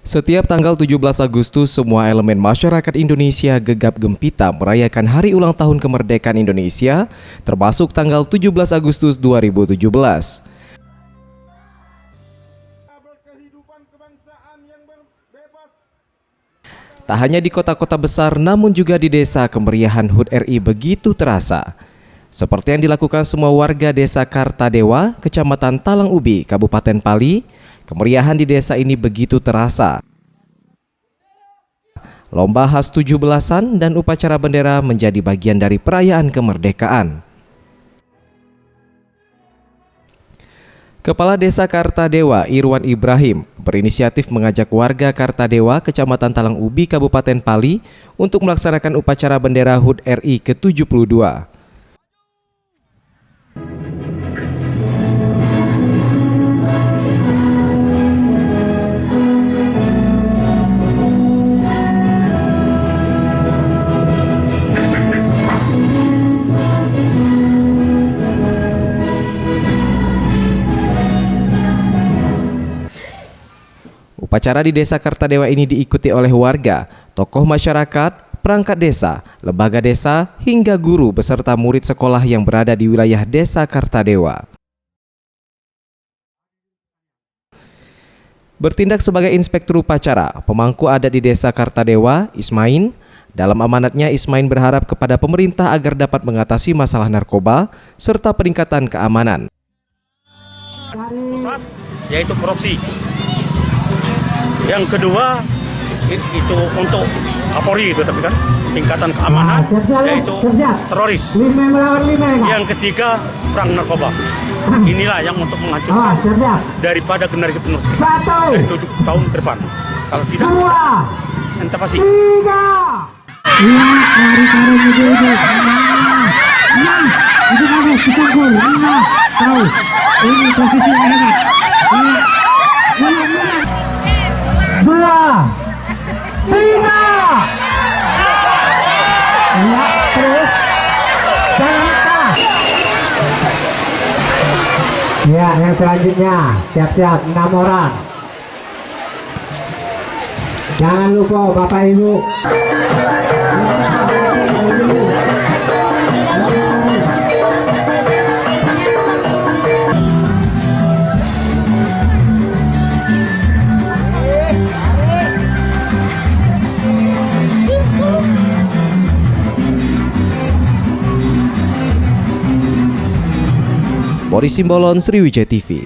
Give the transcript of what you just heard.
Setiap tanggal 17 Agustus, semua elemen masyarakat Indonesia gegap gempita merayakan hari ulang tahun kemerdekaan Indonesia, termasuk tanggal 17 Agustus 2017. Tak hanya di kota-kota besar, namun juga di desa, kemeriahan HUT RI begitu terasa. Seperti yang dilakukan semua warga desa Kartadewa, Kecamatan Talang Ubi, Kabupaten Pali, kemeriahan di desa ini begitu terasa. Lomba khas 17-an dan upacara bendera menjadi bagian dari perayaan kemerdekaan. Kepala Desa Kartadewa, Irwan Ibrahim, berinisiatif mengajak warga Kartadewa, Kecamatan Talang Ubi, Kabupaten Pali, untuk melaksanakan upacara bendera HUT RI ke-72. Upacara di Desa Kartadewa ini diikuti oleh warga, tokoh masyarakat, perangkat desa, lembaga desa, hingga guru beserta murid sekolah yang berada di wilayah Desa Kartadewa. Bertindak sebagai inspektur upacara, pemangku adat di Desa Kartadewa, Ismain, dalam amanatnya Ismain berharap kepada pemerintah agar dapat mengatasi masalah narkoba serta peningkatan keamanan. Pusat, yaitu korupsi. Yang kedua itu untuk Kapolri itu, tapi kan tingkatan keamanan, yaitu teroris. Yang ketiga perang narkoba. Inilah yang untuk menghancurkan daripada generasi penerus kita dari 70 tahun ke depan. Kalau tidak, entah pasti. Ini posisi hebat. Dua, tiga. Ya, terus. Jangan. Ya, yang selanjutnya siap-siap 6 orang. Jangan lupa Bapak Ibu. Boris Simbolon, Sriwijaya TV.